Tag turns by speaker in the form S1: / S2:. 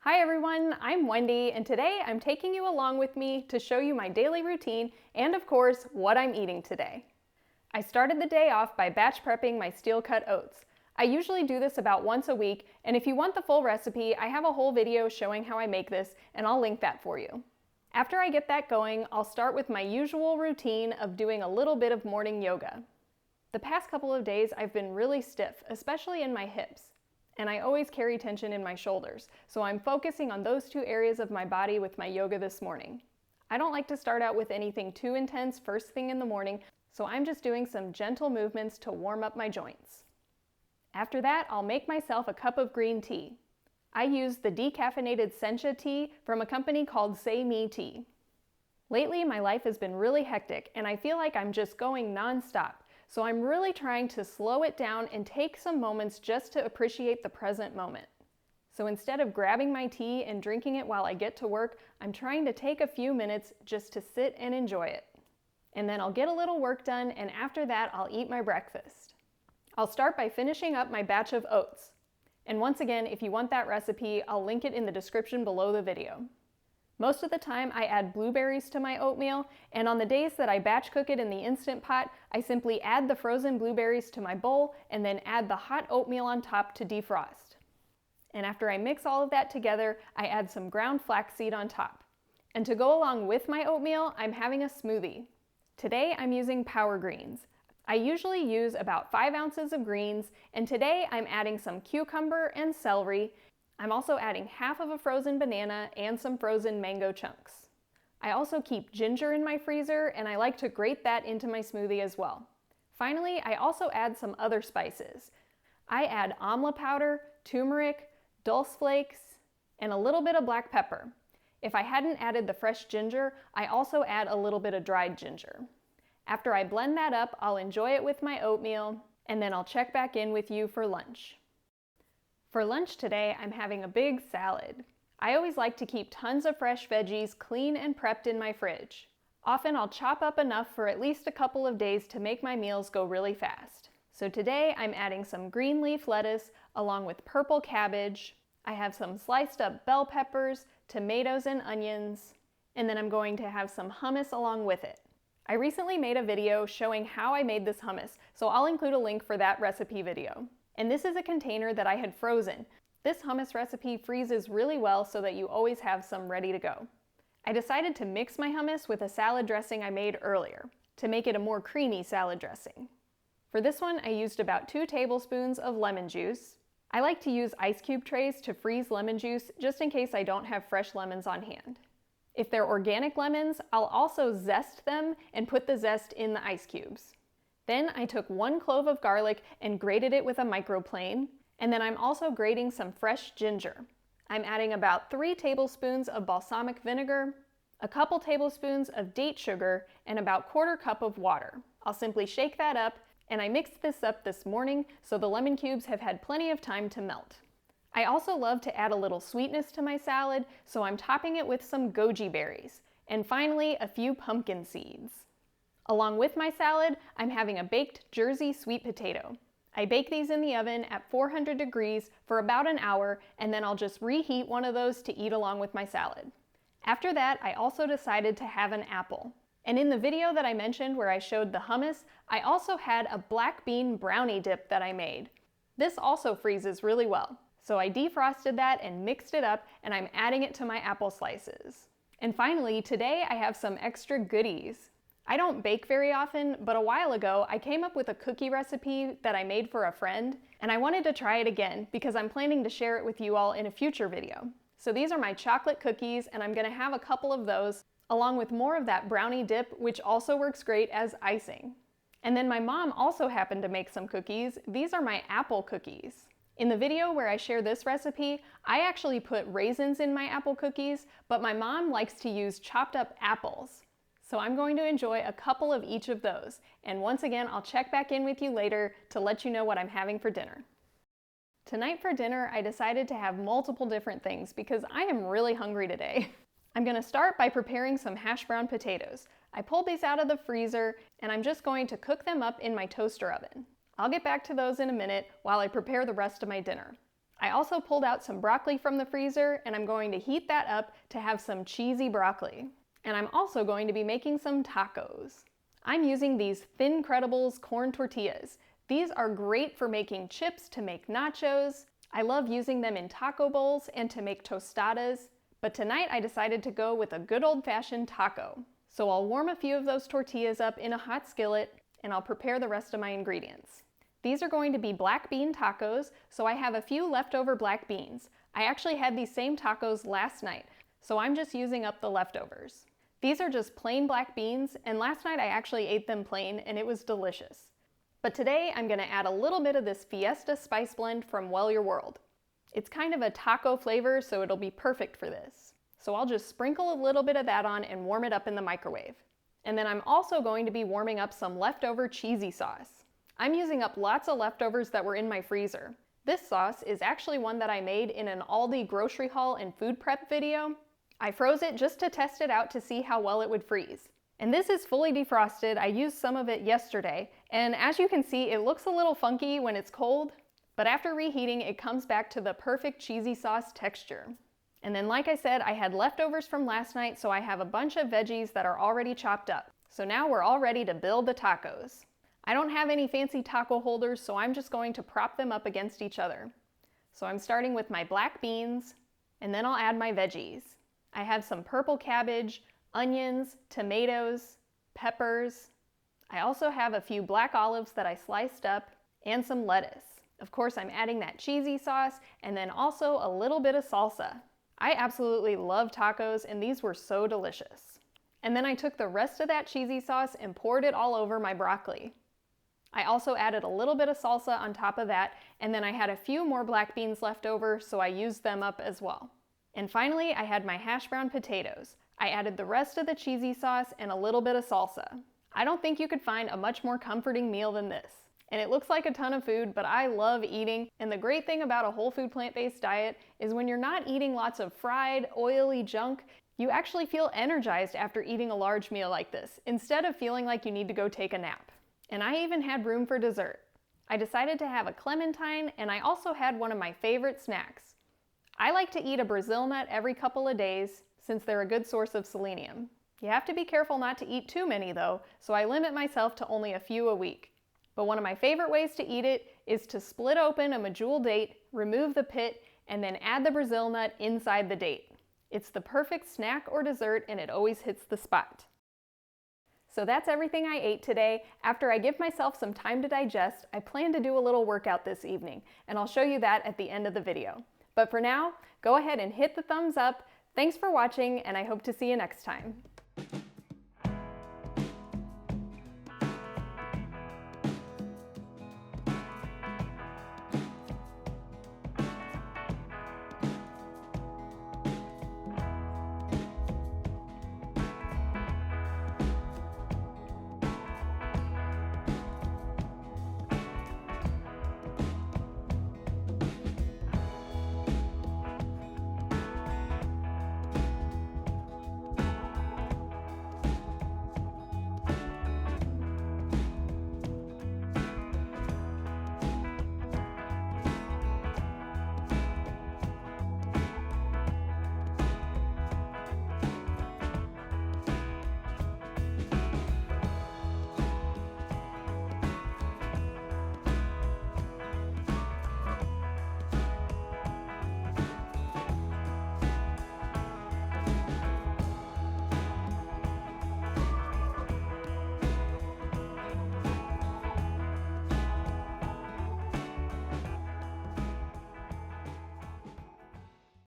S1: Hi everyone, I'm Wendy, and today I'm taking you along with me to show you my daily routine and, of course, what I'm eating today. I started the day off by batch prepping my steel-cut oats. I usually do this about once a week, and if you want the full recipe, I have a whole video showing how I make this, and I'll link that for you. After I get that going, I'll start with my usual routine of doing a little bit of morning yoga. The past couple of days I've been really stiff, especially in my hips. And I always carry tension in my shoulders, so I'm focusing on those two areas of my body with my yoga this morning. I don't like to start out with anything too intense first thing in the morning, so I'm just doing some gentle movements to warm up my joints. After that, I'll make myself a cup of green tea. I use the decaffeinated sencha tea from a company called Say Me Tea. Lately, my life has been really hectic, and I feel like I'm just going non-stop. So I'm really trying to slow it down and take some moments just to appreciate the present moment. So instead of grabbing my tea and drinking it while I get to work, I'm trying to take a few minutes just to sit and enjoy it. And then I'll get a little work done, and after that I'll eat my breakfast. I'll start by finishing up my batch of oats. And once again, if you want that recipe, I'll link it in the description below the video. Most of the time I add blueberries to my oatmeal, and on the days that I batch cook it in the Instant Pot, I simply add the frozen blueberries to my bowl and then add the hot oatmeal on top to defrost. And after I mix all of that together, I add some ground flaxseed on top. And to go along with my oatmeal, I'm having a smoothie. Today I'm using Power Greens. I usually use about 5 ounces of greens, and today I'm adding some cucumber and celery. I'm also adding half of a frozen banana and some frozen mango chunks. I also keep ginger in my freezer, and I like to grate that into my smoothie as well. Finally, I also add some other spices. I add amla powder, turmeric, dulse flakes, and a little bit of black pepper. If I hadn't added the fresh ginger, I also add a little bit of dried ginger. After I blend that up, I'll enjoy it with my oatmeal, and then I'll check back in with you for lunch. For lunch today, I'm having a big salad. I always like to keep tons of fresh veggies clean and prepped in my fridge. Often I'll chop up enough for at least a couple of days to make my meals go really fast. So today I'm adding some green leaf lettuce along with purple cabbage. I have some sliced up bell peppers, tomatoes and onions, and then I'm going to have some hummus along with it. I recently made a video showing how I made this hummus, so I'll include a link for that recipe video. And this is a container that I had frozen. This hummus recipe freezes really well so that you always have some ready to go. I decided to mix my hummus with a salad dressing I made earlier to make it a more creamy salad dressing. For this one, I used about 2 tablespoons of lemon juice. I like to use ice cube trays to freeze lemon juice just in case I don't have fresh lemons on hand. If they're organic lemons, I'll also zest them and put the zest in the ice cubes. Then I took 1 clove of garlic and grated it with a microplane, and then I'm also grating some fresh ginger. I'm adding about 3 tablespoons of balsamic vinegar, a couple tablespoons of date sugar, and about 1/4 cup of water. I'll simply shake that up, and I mixed this up this morning so the lemon cubes have had plenty of time to melt. I also love to add a little sweetness to my salad, so I'm topping it with some goji berries, and finally a few pumpkin seeds. Along with my salad, I'm having a baked Jersey sweet potato. I bake these in the oven at 400 degrees for about an hour, and then I'll just reheat one of those to eat along with my salad. After that, I also decided to have an apple. And in the video that I mentioned where I showed the hummus, I also had a black bean brownie dip that I made. This also freezes really well. So I defrosted that and mixed it up, and I'm adding it to my apple slices. And finally, today I have some extra goodies. I don't bake very often, but a while ago I came up with a cookie recipe that I made for a friend, and I wanted to try it again because I'm planning to share it with you all in a future video. So these are my chocolate cookies, and I'm going to have a couple of those, along with more of that brownie dip, which also works great as icing. And then my mom also happened to make some cookies. These are my apple cookies. In the video where I share this recipe, I actually put raisins in my apple cookies, but my mom likes to use chopped up apples. So I'm going to enjoy a couple of each of those. And once again, I'll check back in with you later to let you know what I'm having for dinner. Tonight for dinner, I decided to have multiple different things because I am really hungry today. I'm going to start by preparing some hash brown potatoes. I pulled these out of the freezer, and I'm just going to cook them up in my toaster oven. I'll get back to those in a minute while I prepare the rest of my dinner. I also pulled out some broccoli from the freezer, and I'm going to heat that up to have some cheesy broccoli. And I'm also going to be making some tacos. I'm using these Thin-Credibles corn tortillas. These are great for making chips to make nachos. I love using them in taco bowls and to make tostadas, but tonight I decided to go with a good old-fashioned taco. So I'll warm a few of those tortillas up in a hot skillet, and I'll prepare the rest of my ingredients. These are going to be black bean tacos, so I have a few leftover black beans. I actually had these same tacos last night, so I'm just using up the leftovers. These are just plain black beans, and last night I actually ate them plain and it was delicious. But today I'm going to add a little bit of this Fiesta spice blend from Well Your World. It's kind of a taco flavor, so it'll be perfect for this. So I'll just sprinkle a little bit of that on and warm it up in the microwave. And then I'm also going to be warming up some leftover cheesy sauce. I'm using up lots of leftovers that were in my freezer. This sauce is actually one that I made in an Aldi grocery haul and food prep video. I froze it just to test it out to see how well it would freeze. And this is fully defrosted. I used some of it yesterday, and as you can see, it looks a little funky when it's cold, but after reheating, it comes back to the perfect cheesy sauce texture. And then, like I said, I had leftovers from last night, so I have a bunch of veggies that are already chopped up. So now we're all ready to build the tacos. I don't have any fancy taco holders, so I'm just going to prop them up against each other. So I'm starting with my black beans, and then I'll add my veggies. I have some purple cabbage, onions, tomatoes, peppers. I also have a few black olives that I sliced up, and some lettuce. Of course, I'm adding that cheesy sauce, and then also a little bit of salsa. I absolutely love tacos, and these were so delicious. And then I took the rest of that cheesy sauce and poured it all over my broccoli. I also added a little bit of salsa on top of that, and then I had a few more black beans left over, so I used them up as well. And finally, I had my hash brown potatoes. I added the rest of the cheesy sauce and a little bit of salsa. I don't think you could find a much more comforting meal than this. And it looks like a ton of food, but I love eating. And the great thing about a whole food plant-based diet is when you're not eating lots of fried, oily junk, you actually feel energized after eating a large meal like this, instead of feeling like you need to go take a nap. And I even had room for dessert. I decided to have a clementine, and I also had one of my favorite snacks. I like to eat a Brazil nut every couple of days since they're a good source of selenium. You have to be careful not to eat too many though, so I limit myself to only a few a week. But one of my favorite ways to eat it is to split open a medjool date, remove the pit, and then add the Brazil nut inside the date. It's the perfect snack or dessert, and it always hits the spot. So that's everything I ate today. After I give myself some time to digest, I plan to do a little workout this evening, and I'll show you that at the end of the video. But for now, go ahead and hit the thumbs up. Thanks for watching, and I hope to see you next time.